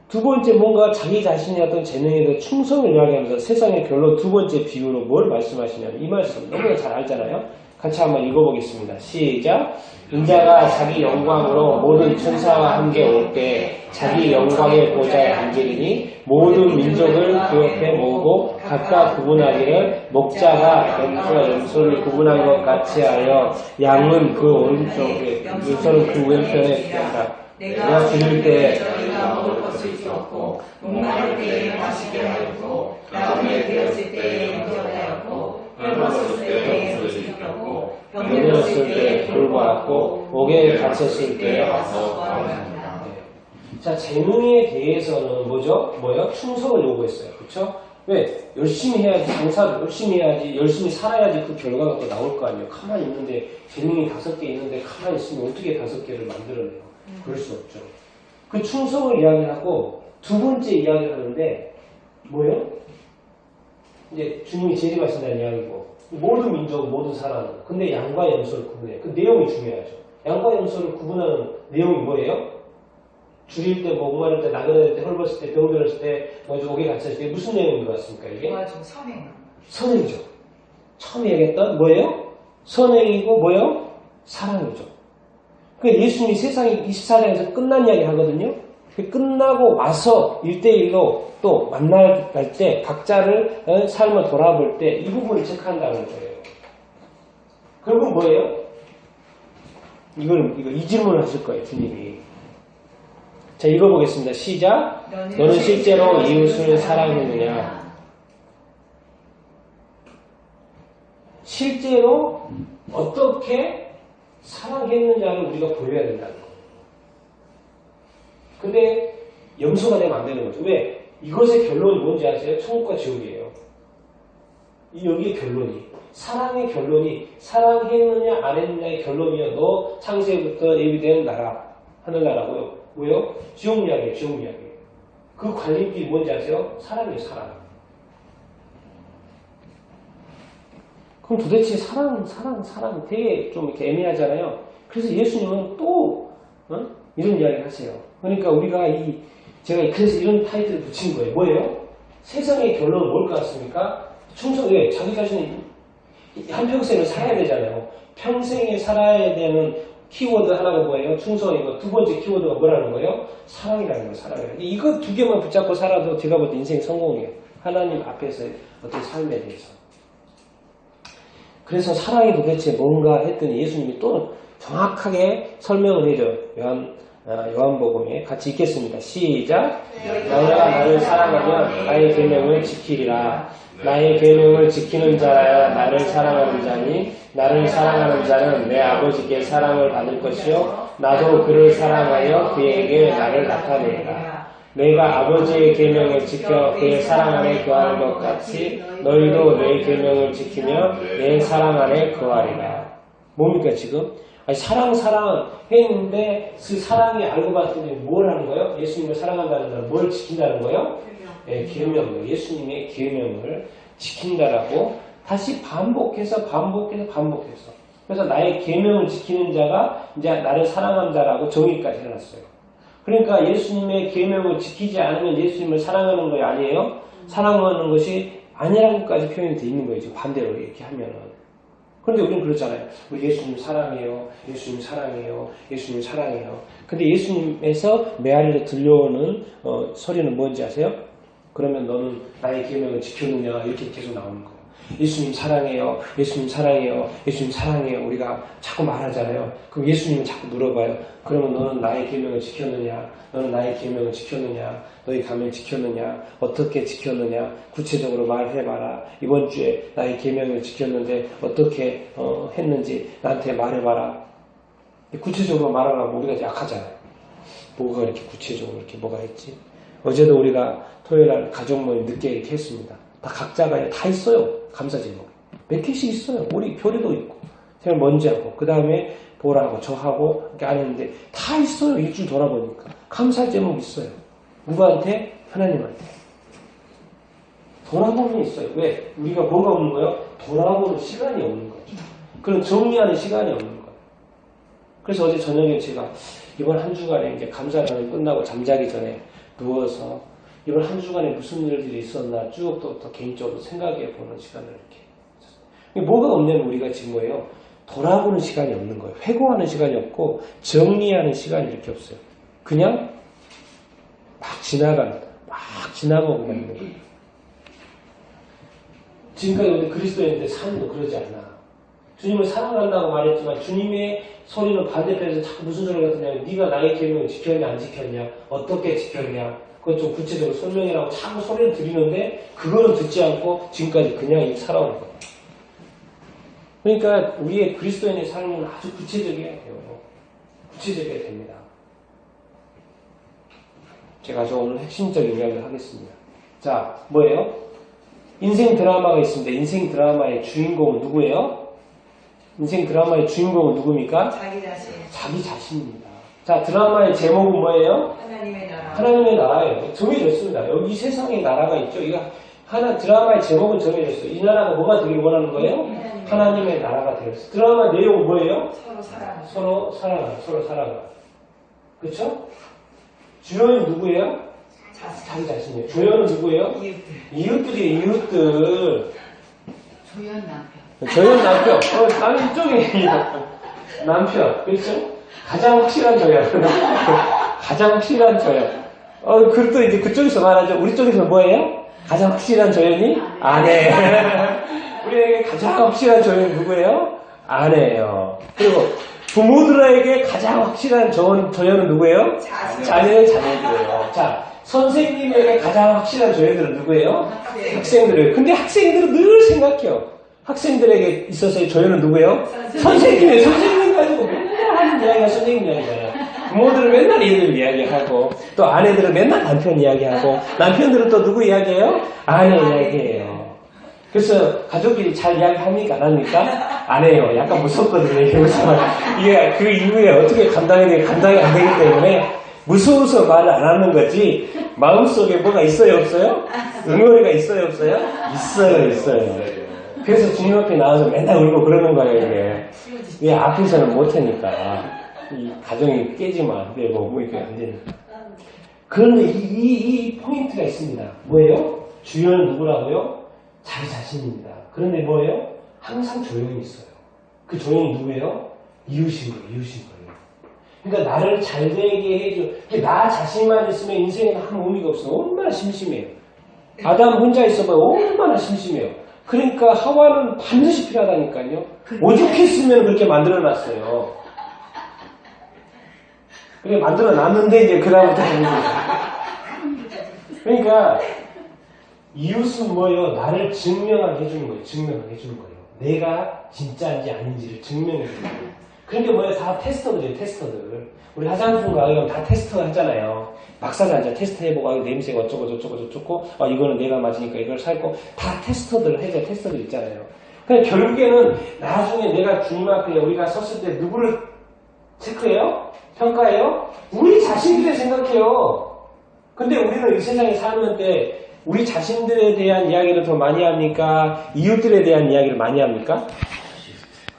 두 번째 뭔가 자기 자신의 어떤 재능에 대해 충성을 이야기하면서 세상의 결론 두 번째 비유로 뭘 말씀하시냐면 이 말씀 너무나 잘 알잖아요. 같이 한번 읽어보겠습니다. 시작. 인자가 자기 영광으로 모든 천사와 함께 올 때 자기 영광의 보좌에 앉으리니 모든 민족을 그 옆에 모으고 각각 구분하기를 목자가 염소를 구분한 것 같이 하여 양은 그 오른쪽에 염소는 그 왼편에 있다. 내가 들을 때 저희가 먹을 것을 주었고 목마를 때에 마시게 하였고 나무에 되었을 때에 인정을 하였고 헐벗었을 때에 옷을 입혔고 병들었을 때에 돌보았고 옥에 갇혔을 때에 와서 구원합니다. 자, 재능에 대해서는 뭐죠? 충성을 요구했어요. 그렇죠? 왜? 열심히 해야지, 장사를 열심히 해야지, 열심히 살아야지 그 결과가 또 나올 거 아니에요. 가만히 있는데 재능이 5개 있는데 가만히 있으면 어떻게 5개를 만들어내요? 그럴 수 없죠. 그 충성을 이야기하고 두 번째 이야기를 하는데 뭐예요? 이제 주님이 재림하신다는 이야기고 모든 민족, 모든 사람. 근데 양과 염소를 구분해요. 그 내용이 중요하죠. 양과 염소를 구분하는 내용이 뭐예요? 줄일 때, 목마를 때, 나그네될 때, 헐벗을 때, 병들었을 때, 옥에 갇혔을 때 무슨 내용인 것 같습니까? 이게? 선행이죠. 처음 얘기했던 뭐예요? 선행이고 뭐예요? 사랑이죠. 그 예수님이 세상이 24장에서 끝난 이야기 하거든요. 끝나고 와서 1대1로 또 만날 때 각자를 삶을 돌아볼 때 이 부분을 체크한다는 거예요. 결국 뭐예요? 이거 이 질문을 하실 거예요, 주님이. 자, 읽어보겠습니다. 시작. 너는 실제로 이웃을 사랑했느냐? 실제로 어떻게 사랑했느냐를 우리가 보여야 된다는 거예요. 근데 염소가 되면 안 되는 거죠. 왜? 이것의 결론이 뭔지 아세요? 천국과 지옥이에요. 여기의 결론이. 사랑의 결론이 사랑했느냐 안 했느냐의 결론이요. 너 창세부터 예비된 나라, 하늘나라고요. 뭐요? 지옥 이야기예요. 지옥 이야기. 그 관림길이 뭔지 아세요? 사랑이에요. 사랑. 그럼 도대체 사랑 되게 좀 이렇게 애매하잖아요. 그래서 예수님은 또 이런 이야기를 하세요. 그러니까 우리가 제가 그래서 이런 타이틀을 붙인 거예요. 뭐예요? 세상의 결론은 뭘 것 같습니까? 충성에 자기 자신이 한평생을 살아야 되잖아요. 평생에 살아야 되는 키워드 하나가 뭐예요? 충성이고 두 번째 키워드가 뭐라는 거예요? 사랑이라는 거예요. 사랑이라는 거예요. 이거 두 개만 붙잡고 살아도 제가 볼 때 인생 성공이에요. 하나님 앞에서 어떤 삶에 대해서. 그래서 사랑이 도대체 뭔가 했더니 예수님이 또 정확하게 설명을 해줘요. 요한복음에 같이 읽겠습니다. 시작. 너희가 나를 사랑하면 나의 계명을 지키리라. 나의 계명을 지키는 자라야 나를 사랑하는 자니 나를 사랑하는 자는 내 아버지께 사랑을 받을 것이요 나도 그를 사랑하여 그에게 나를 나타내리라. 내가 아버지의 계명을 지켜 그의 사랑 안에 거하는 것 같이 너희도 내 계명을 지키며 내 사랑 안에 거하리라. 뭡니까 지금? 아니, 사랑 했는데 그 사랑이 알고 봤더니 뭘 하는 거예요? 예수님을 사랑한다는 걸 뭘 지킨다는 거예요? 계명을, 예수님의 계명을 지킨다라고 다시 반복해서. 그래서 나의 계명을 지키는 자가 이제 나를 사랑한 자라고 정의까지 해놨어요. 그러니까 예수님의 계명을 지키지 않으면 예수님을 사랑하는 거 아니에요? 사랑하는 것이 아니라고까지 표현이 되어 있는 거예요. 반대로 이렇게 하면은. 그런데 우리는 그러잖아요. 우리 예수님 사랑해요. 예수님 사랑해요. 예수님 사랑해요. 근데 예수님에서 메아리로 들려오는 소리는 뭔지 아세요? 그러면 너는 나의 계명을 지켰느냐 이렇게 계속 나오는 거예요. 예수님 사랑해요. 예수님 사랑해요. 예수님 사랑해요. 우리가 자꾸 말하잖아요. 그럼 예수님은 자꾸 물어봐요. 그러면 너는 나의 계명을 지켰느냐? 너는 나의 계명을 지켰느냐? 너희 가면 지켰느냐? 어떻게 지켰느냐? 구체적으로 말해봐라. 이번 주에 나의 계명을 지켰는데 어떻게 했는지 나한테 말해봐라. 구체적으로 말하라고 우리가 약하잖아요. 뭐가 이렇게 구체적으로 이렇게 뭐가 했지? 어제도 우리가 토요일날 가족 모임 늦게 이렇게 했습니다. 다 각자가 다 있어요. 감사 제목. 몇 개씩 있어요. 우리 교리도 있고, 제가 먼지하고, 그 다음에 보라고, 저하고, 이렇게 안 했는데, 다 있어요. 일주일 돌아보니까. 감사 제목 있어요. 누구한테? 하나님한테. 돌아보면 있어요. 왜? 우리가 뭐가 없는 거예요? 돌아보는 시간이 없는 거죠. 그런 정리하는 시간이 없는 거예요. 그래서 어제 저녁에 제가 이번 한 주간에 이제 감사를 끝나고 잠자기 전에 누워서 이번 한 주간에 무슨 일들이 있었나 쭉 또 개인적으로 생각해 보는 시간을 이렇게. 뭐가 없냐면 우리가 지금 뭐예요? 돌아보는 시간이 없는 거예요. 회고하는 시간이 없고 정리하는 시간이 이렇게 없어요. 그냥 막 지나가고 있는 거예요. 지금까지 우리 그리스도인들 삶도 그러지 않나. 주님을 사랑한다고 말했지만 주님의 소리는 반대편에서 자꾸 무슨 소리가 듣냐면 네가 나의 계명을 지켰냐 안 지켰냐 어떻게 지켰냐 그것 좀 구체적으로 설명이라고 자꾸 소리를 드리는데 그거는 듣지 않고 지금까지 그냥 살아온 거예요. 그러니까 우리의 그리스도인의 삶은 아주 구체적이어야 돼요. 구체적이어야 됩니다. 제가 오늘 핵심적인 이야기를 하겠습니다. 자, 뭐예요? 인생 드라마가 있습니다. 인생 드라마의 주인공은 누구예요? 인생 드라마의 주인공은 누굽니까? 자기 자신. 자기 자신입니다. 자, 드라마의 제목은 뭐예요? 하나님의 나라. 하나님의 나라예요. 정해졌습니다. 여기 세상에 나라가 있죠. 이거 드라마의 제목은 정해졌어요. 이 나라가 뭐가 되길 원하는 거예요? 하나님의 나라가 되었어요. 드라마 내용은 뭐예요? 서로 사랑. 서로 사랑하는. 그렇죠? 주연은 누구예요? 자기 자신이에요. 조연은 누구예요? 이웃들이에요. 이웃들. 조연 남편. 조연 남편. 나는 이쪽에 남편. 그렇죠? 가장 확실한 조연. 가장 확실한 조연. 그것도 이제 그쪽에서 말하죠. 우리 쪽에서 뭐예요? 가장 확실한 조연이? 아내. 우리에게 가장 확실한 조연이 누구예요? 아내예요. 그리고 부모들에게 가장 확실한 조연은 누구예요? 자녀의 자녀들이에요. 자, 선생님에게 가장 확실한 조연들은 누구예요? 학생들이에요. 근데 학생들은 늘 생각해요. 학생들에게 있어서의 조연은 누구예요? 선생님이에요. 선생님 가지고 맨날 하는 이야기가 선생님 이야기잖아요. 부모들은 맨날 얘들 이야기하고, 또 아내들은 맨날 남편 이야기하고, 남편들은 또 누구 이야기해요? 아내 이야기해요. 그래서 가족끼리 잘 이야기합니까? 안 합니까? 안 해요. 약간 무섭거든요. 이게 그 이후에 어떻게 감당이 안 되기 때문에 무서워서 말을 안 하는 거지, 마음속에 뭐가 있어요? 없어요? 응어리가 있어요? 없어요? 있어요. 그래서 주님 앞에 나와서 맨날 울고 그러는 거예요, 이게. 왜 앞에서는 못하니까. 이 가정이 깨지면 안 되고, 뭐 이렇게 안 되니까. 그런데 이 포인트가 있습니다. 뭐예요? 주연은 누구라고요? 자기 자신입니다. 그런데 뭐예요? 항상 조용히 있어요. 그 조용히 누구예요? 이웃인 거예요. 그러니까 나를 잘 되게 해줘. 나 자신만 있으면 인생에 아무 의미가 없어. 얼마나 심심해요. 아담 혼자 있어봐요. 얼마나 심심해요. 그러니까 하와는 반드시 필요하다니까요. 오죽했으면 그렇게 만들어놨어요. 그래 만들어놨는데 이제 그다음부터 하는 거예요. 그러니까 이웃은 뭐예요? 나를 증명하게 해주는 거예요. 내가 진짜인지 아닌지를 증명해 주는 거예요. 그러니까 뭐예요? 다 테스터들이에요. 테스터들. 우리 화장품 가면 다 테스터 하잖아요. 막사가 이제 테스트 해보고 냄새가 어쩌고 저쩌고 이거는 내가 맞으니까 이걸 살고 다 테스터들 해서 테스터들 있잖아요. 그러니까 결국에는 나중에 내가 주님 앞에 우리가 섰을 때 누구를 체크해요? 평가해요? 우리 자신들을 생각해요. 근데 우리는 이 세상에 사는 때 우리 자신들에 대한 이야기를 더 많이 합니까? 이웃들에 대한 이야기를 많이 합니까?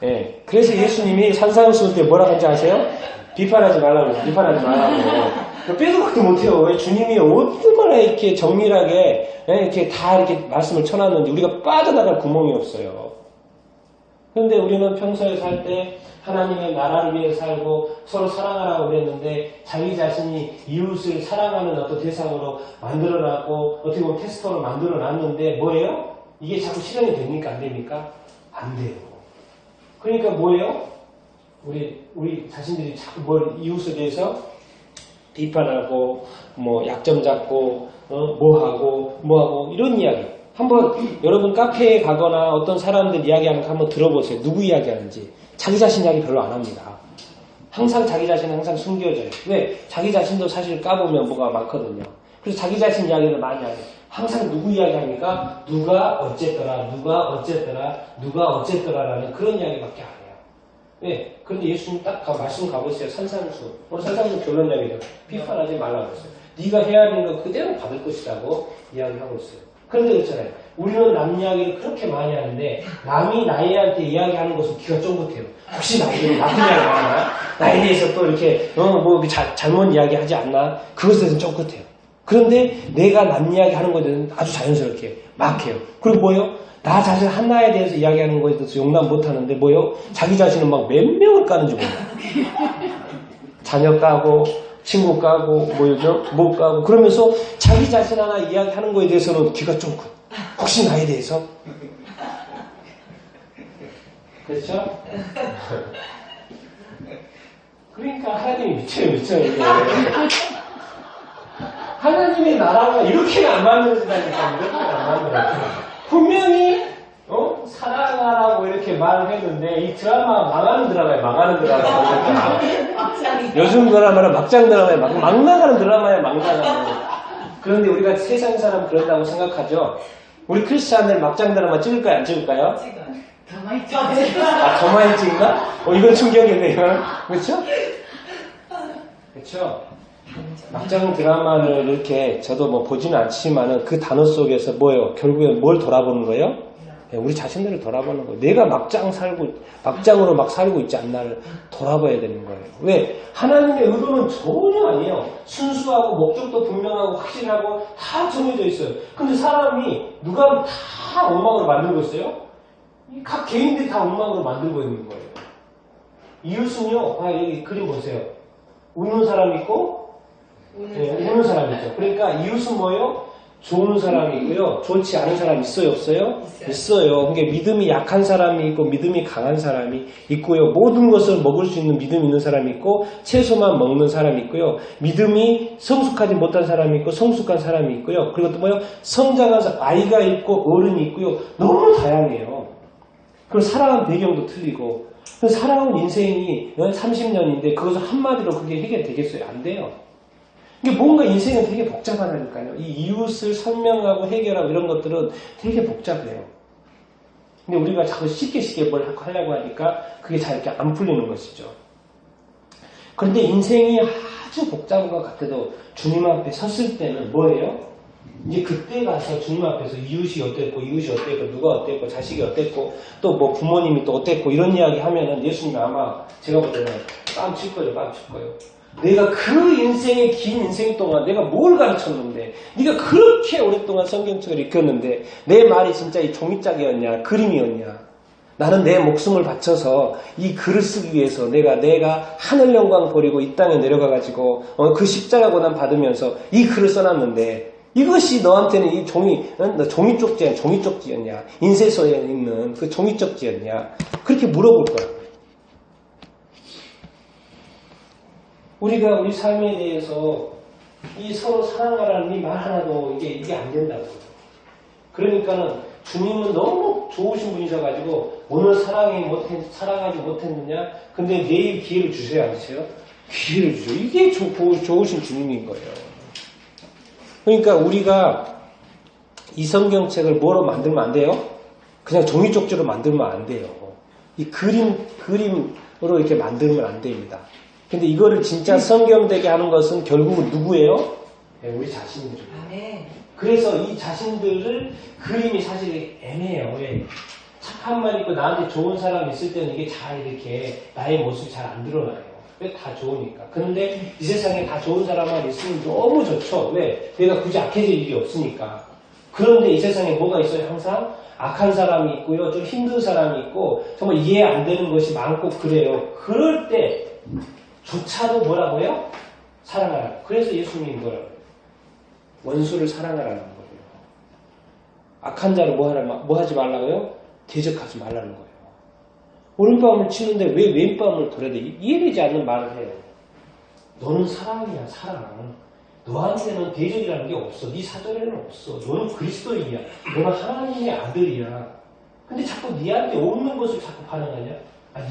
예. 그래서 예수님이 산상수훈 때 뭐라고 하는지 아세요? 비판하지 말라고. 빼도 박도 못해요. 왜 주님이 얼마나 이렇게 정밀하게 이렇게 다 이렇게 말씀을 쳐놨는지 우리가 빠져나갈 구멍이 없어요. 그런데 우리는 평소에 살 때 하나님의 나라를 위해서 살고 서로 사랑하라고 그랬는데 자기 자신이 이웃을 사랑하는 어떤 대상으로 만들어놨고 어떻게 보면 테스터로 만들어놨는데 뭐예요? 이게 자꾸 실현이 됩니까? 안 됩니까? 안 돼요. 그러니까 뭐예요? 우리 자신들이 자꾸 뭘 이웃에 대해서 비판하고 뭐 약점 잡고 뭐하고 이런 이야기. 한번 여러분 카페에 가거나 어떤 사람들 이야기하는 거 한번 들어보세요. 누구 이야기하는지. 자기 자신 이야기 별로 안 합니다. 항상 자기 자신은 항상 숨겨져요. 왜? 자기 자신도 사실 까보면 뭐가 많거든요. 그래서 자기 자신 이야기를 많이 하죠. 항상 누구 이야기하니까 누가 어쨌더라라는 그런 이야기밖에 안 해요. 왜? 그런데 예수님 딱 말씀 가보세요. 산상수. 오늘 산상수 결론 이야기죠. 비판하지 말라고 했어요. 네가 해야 하는 거 그대로 받을 것이라고 이야기하고 있어요. 그런데 그렇잖아요. 우리는 남 이야기를 그렇게 많이 하는데 남이 나한테 이야기하는 것은 귀가 쫑긋해요. 혹시 나에 대해서 나쁜 이야기 안 하나? 나에 대해서 또 이렇게 잘못 이야기하지 않나? 그것에 대해서는 쫑긋해요. 그런데 내가 남 이야기하는 것에 대해서는 아주 자연스럽게 막 해요. 그리고 뭐예요? 나 자신 하나에 대해서 이야기하는 것에 대해서 용납 못하는데 뭐예요? 자기 자신은 막 몇 명을 까는지 몰라요. 자녀 까고 친구 까고 못 까고 그러면서 자기 자신 하나 이야기하는 거에 대해서는 귀가 쫑긋. 혹시 나에 대해서? 그렇죠? 그러니까 하나님이 미쳐요. 하나님의 나라가 이렇게는 안 만들어진다니까. 이렇게는 안 만들어요. 분명히 사랑하라고 이렇게 말을 했는데 이 드라마 망하는 드라마예요. 요즘 드라마는 막장 드라마예요. 막 나가는 드라마예요. 막 나가는. 그런데 우리가 세상 사람 그런다고 생각하죠. 우리 크리스찬들 막장 드라마 찍을까요? 안 찍을까요? 더 많이 찍어. 더 많이 찍나? 이건 충격이네요. 그렇죠? 그렇죠? 막장 드라마를 이렇게 저도 뭐 보지는 않지만은 그 단어 속에서 뭐예요? 결국엔 뭘 돌아보는 거예요? 우리 자신들을 돌아보는 거예요. 내가 막장으로 막 살고 있지 않나를 돌아봐야 되는 거예요. 왜? 하나님의 의도는 전혀 아니에요. 순수하고 목적도 분명하고 확실하고 다 정해져 있어요. 근데 사람이 누가 다 엉망으로 만들고 있어요? 각 개인들이 다 엉망으로 만들고 있는 거예요. 이웃은요, 여기 그림 보세요. 웃는 사람 있고, 우는 사람이죠. 그러니까 이웃은 뭐예요? 좋은 사람이 있고요. 좋지 않은 사람이 있어요, 없어요? 있어요. 그러니까 믿음이 약한 사람이 있고 믿음이 강한 사람이 있고요. 모든 것을 먹을 수 있는 믿음이 있는 사람이 있고 채소만 먹는 사람이 있고요. 믿음이 성숙하지 못한 사람이 있고 성숙한 사람이 있고요. 그리고 또 뭐예요? 성장한 아이가 있고 어른이 있고요. 너무 다양해요. 그리고 살아가는 배경도 틀리고 살아온 인생이 30년인데 그것을 한마디로 그게 해결되겠어요? 안 돼요. 이게 뭔가 인생은 되게 복잡하다니까요. 이 이웃을 설명하고 해결하고 이런 것들은 되게 복잡해요. 근데 우리가 자꾸 쉽게 뭘 하려고 하니까 그게 잘 이렇게 안 풀리는 것이죠. 그런데 인생이 아주 복잡한 것 같아도 주님 앞에 섰을 때는 뭐예요? 이제 그때 가서 주님 앞에서 이웃이 어땠고 누가 어땠고 자식이 어땠고 또 뭐 부모님이 또 어땠고 이런 이야기 하면은 예수님이 아마 제가 볼 때는 빵 칠 거예요. 내가 그 인생의 긴 인생 동안 내가 뭘 가르쳤는데 네가 그렇게 오랫동안 성경책을 읽었는데 내 말이 진짜 이 종이짝이었냐 그림이었냐 나는 내 목숨을 바쳐서 이 글을 쓰기 위해서 내가 하늘 영광 버리고 이 땅에 내려가가지고 그 십자가 고난 받으면서 이 글을 써놨는데 이것이 너한테는 이 종이쪽지였냐 인쇄소에 있는 그 종이쪽지였냐 그렇게 물어볼 거야. 우리가 우리 삶에 대해서 이 서로 사랑하라는 이 말 하나도 이게 안 된다고. 그러니까는 주님은 너무 좋으신 분이셔가지고 오늘 사랑하지 못했느냐? 근데 내일 기회를 주세요, 안 주세요? 기회를 주죠. 이게 좋으신 주님인 거예요. 그러니까 우리가 이 성경책을 뭐로 만들면 안 돼요? 그냥 종이쪽지로 만들면 안 돼요. 이 그림으로 이렇게 만들면 안 됩니다. 근데 이거를 진짜 성경되게 하는 것은 결국은 누구예요? 네, 우리 자신들이에요. 그래서 이 자신들을 그림이 사실 애매해요. 왜? 착한 말 있고 나한테 좋은 사람 있을 때는 이게 잘 이렇게 나의 모습이 잘 안 드러나요. 왜? 다 좋으니까. 그런데 이 세상에 다 좋은 사람만 있으면 너무 좋죠. 왜? 내가 굳이 악해질 일이 없으니까. 그런데 이 세상에 뭐가 있어요? 항상 악한 사람이 있고요. 좀 힘든 사람이 있고 정말 이해 안 되는 것이 많고 그래요. 그럴 때 조차도 뭐라고요? 사랑하라. 그래서 예수님이 뭐라고요? 원수를 사랑하라는 거예요. 악한 자를 뭐 하지 말라고요? 대적하지 말라는 거예요. 오른밤을 치는데 왜 왼밤을 돌아야 돼? 이해되지 않는 말을 해요. 너는 사랑이야, 사랑. 너한테는 대적이라는 게 없어. 네 사전에는 없어. 너는 그리스도인이야. 너는 하나님의 아들이야. 근데 자꾸 네한테 없는 것을 자꾸 반응하냐?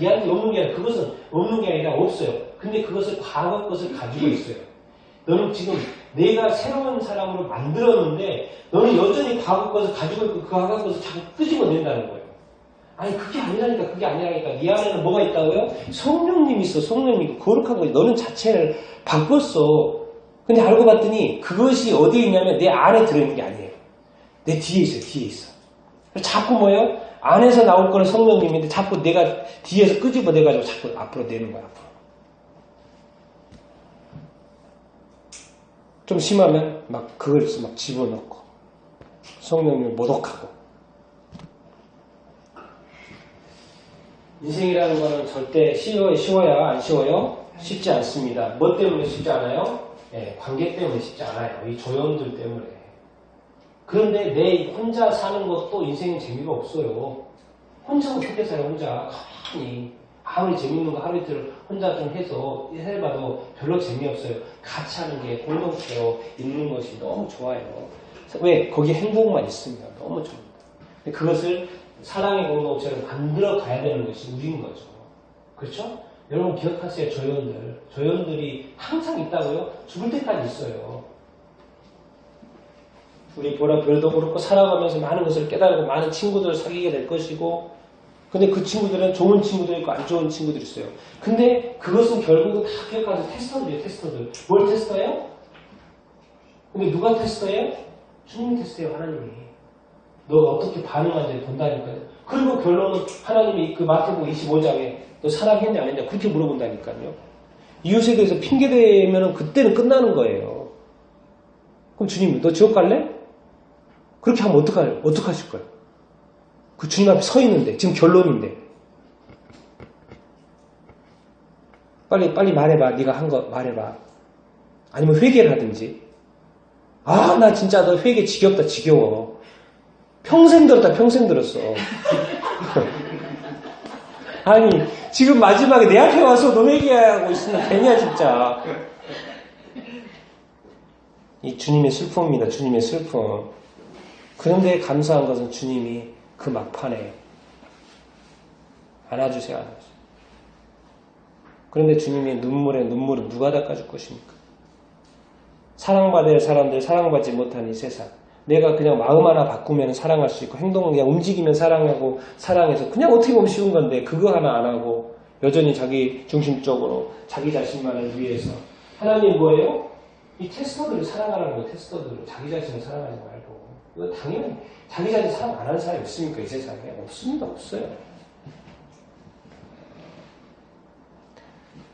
네한테 없는 게 아니라 그것은 없는 게 아니라 없어요. 근데 그것을 과거 것을 가지고 있어요. 너는 지금 내가 새로운 사람으로 만들었는데 너는 여전히 과거 것을 가지고 있고 그 과거 것을 자꾸 끄집어낸다는 거예요. 아니 그게 아니라니까 네 안에는 뭐가 있다고요? 성령님이 있어. 성령님이 거룩한 거지. 너는 자체를 바꿨어. 근데 알고 봤더니 그것이 어디에 있냐면 내 안에 들어있는 게 아니에요. 내 뒤에 있어. 자꾸 뭐예요? 안에서 나올 거는 성령님인데 자꾸 내가 뒤에서 끄집어내가지고 자꾸 앞으로 내는 거야. 앞으로. 좀 심하면 막 그걸 막 집어넣고 성령님을 모독하고. 인생이라는 거는 절대 쉬워야 안 쉬워요? 쉽지 않습니다. 뭐 때문에 쉽지 않아요? 네, 관계 때문에 쉽지 않아요. 이 조연들 때문에. 그런데 내 혼자 사는 것도 인생은 재미가 없어요. 혼자 어떻게 살아요? 혼자 가만히 아무리 재밌는 거 하루 이틀 혼자 좀 해봐도 별로 재미없어요. 같이 하는 게 공동체로 있는 것이 너무 좋아요. 왜? 거기에 행복만 있으면 너무 좋습니다. 그것을 사랑의 공동체를 만들어 가야 되는 것이 우리인 거죠. 그렇죠? 여러분 기억하세요. 조연들이 항상 있다고요? 죽을 때까지 있어요. 우리 별도 그렇고 살아가면서 많은 것을 깨달고 많은 친구들을 사귀게 될 것이고 근데 그 친구들은 좋은 친구도 있고 안 좋은 친구들이 있어요. 근데 그것은 결국은 다 기억하세요. 테스터들이에요. 테스터들. 뭘 테스터예요? 근데 누가 테스터예요? 주님이 테스터예요. 하나님이. 너가 어떻게 반응하는지 본다니까요. 그리고 결론은 하나님이 그 마태복음 25장에 너 사랑했냐 안 했냐 그렇게 물어본다니까요. 이웃에 대해서 핑계대면 그때는 끝나는 거예요. 그럼 주님이 너 지옥 갈래? 그렇게 하면 어떡하실 거예요? 그 주님 앞에 서 있는데 지금 결론인데 빨리 말해봐. 네가 한 거 말해봐. 아니면 회개를 하든지. 아, 나 진짜 너 회개 지겹다, 지겨워. 평생 들었다, 평생 들었어. 아니, 지금 마지막에 내 앞에 와서 너 회개하고 있으면 되냐, 진짜. 이 주님의 슬픔입니다, 주님의 슬픔. 그런데 감사한 것은 주님이 그 막판에 안아주세요, 안아주세요. 그런데 주님의 눈물에 눈물은 누가 닦아줄 것입니까? 사랑받을 사람들, 사랑받지 못한 이 세상. 내가 그냥 마음 하나 바꾸면 사랑할 수 있고 행동 그냥 움직이면 사랑하고 사랑해서 그냥 어떻게 보면 쉬운 건데 그거 하나 안 하고 여전히 자기 중심적으로 자기 자신만을 위해서 하나님 뭐예요? 이 테스터들을 사랑하라는 거예요. 테스터들을 자기 자신을 사랑하지 말고 이거 당연히 자기 자신 사랑 안 하는 사람이 있습니까? 이 세상에? 없습니다. 없어요.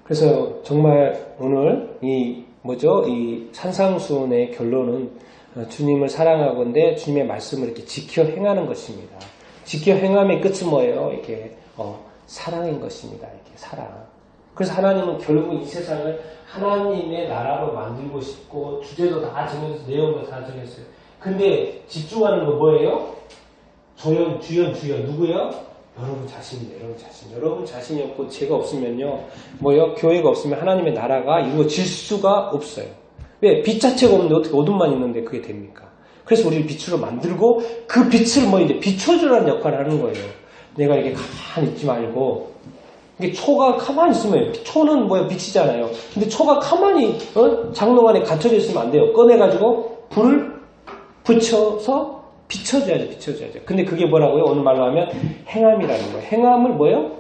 그래서 정말 오늘 이 산상수훈의 결론은 주님을 사랑하건대 주님의 말씀을 이렇게 지켜 행하는 것입니다. 지켜 행함의 끝은 뭐예요? 이렇게 사랑인 것입니다. 이렇게 사랑. 그래서 하나님은 결국 이 세상을 하나님의 나라로 만들고 싶고 주제도 다 정해서 내용도 다 정했어요. 근데 집중하는 거 뭐예요? 주연 누구요? 여러분 자신이에요. 여러분 자신. 여러분 자신이 없고 죄가 없으면요. 교회가 없으면 하나님의 나라가 이루어질 수가 없어요. 왜? 빛 자체가 없는데 어떻게 어둠만 있는데 그게 됩니까? 그래서 우리를 빛으로 만들고 그 빛을 이제 비춰주라는 역할을 하는 거예요. 내가 이렇게 가만히 있지 말고 이게 초가 가만히 있으면 초는 빛이잖아요. 근데 초가 가만히 장롱 안에 갇혀져 있으면 안 돼요. 꺼내가지고 불을 붙여서 비춰줘야죠. 근데 그게 뭐라고요? 오늘 말로 하면 행함이라는 거예요. 행함을 뭐예요?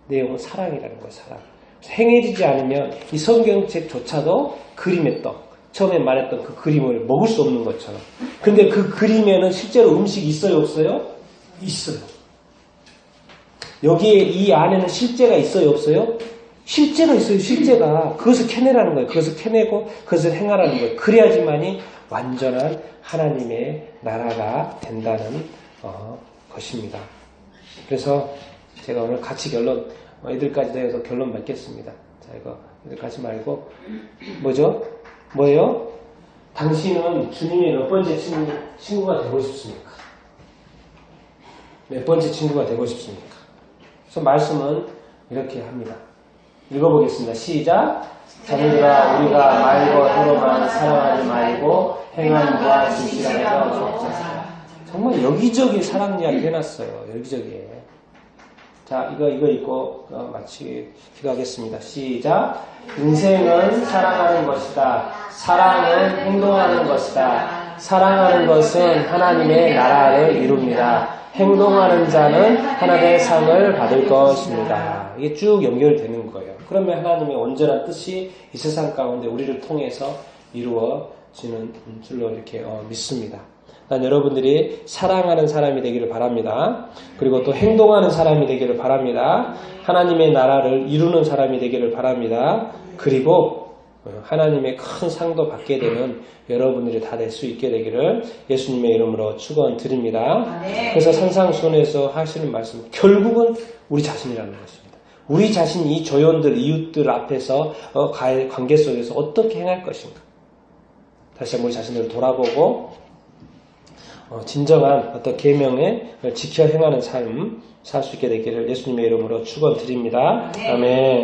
내용은 사랑이라는 거예요. 사랑. 행해지지 않으면 이 성경책조차도 그림의 떡. 처음에 말했던 그 그림을 먹을 수 없는 것처럼. 근데 그 그림에는 실제로 음식이 있어요? 없어요? 있어요. 여기에 이 안에는 실제가 있어요? 없어요? 실제가 있어요. 실제가. 그것을 캐내라는 거예요. 그것을 캐내고 그것을 행하라는 거예요. 그래야지만이 완전한 하나님의 나라가 된다는 것입니다. 그래서 제가 오늘 같이 이들까지 해서 결론 맺겠습니다. 자, 이거 이들 같이 말고 뭐예요? 당신은 주님의 몇 번째 친구가 되고 싶습니까? 몇 번째 친구가 되고 싶습니까? 그래서 말씀은 이렇게 합니다. 읽어보겠습니다. 시작. 자녀들아 우리가 말과 혀로만 사랑하지 말고 행함과 진실하여 줬자. 정말 여기저기 사랑 이야기 해놨어요. 여기저기에. 자, 이거 읽고 마치 기도하겠습니다. 시작. 인생은 사랑하는 것이다. 사랑은 행동하는 것이다. 사랑하는 것은 하나님의 나라를 이룹니다. 행동하는 자는 하나님의 상을 받을 것입니다. 이게 쭉 연결되는 거예요. 그러면 하나님의 온전한 뜻이 이 세상 가운데 우리를 통해서 이루어지는 줄로 이렇게 믿습니다. 난 여러분들이 사랑하는 사람이 되기를 바랍니다. 그리고 또 행동하는 사람이 되기를 바랍니다. 하나님의 나라를 이루는 사람이 되기를 바랍니다. 그리고 하나님의 큰 상도 받게 되는 여러분들이 다 될 수 있게 되기를 예수님의 이름으로 축원드립니다. 그래서 산상수훈에서 하시는 말씀, 결국은 우리 자신이라는 것입니다. 우리 자신이 이 조연들, 이웃들 앞에서 관계 속에서 어떻게 행할 것인가. 다시 한번 우리 자신들을 돌아보고 진정한 어떤 계명에 지켜 행하는 삶 살 수 있게 되기를 예수님의 이름으로 축원드립니다. 아멘.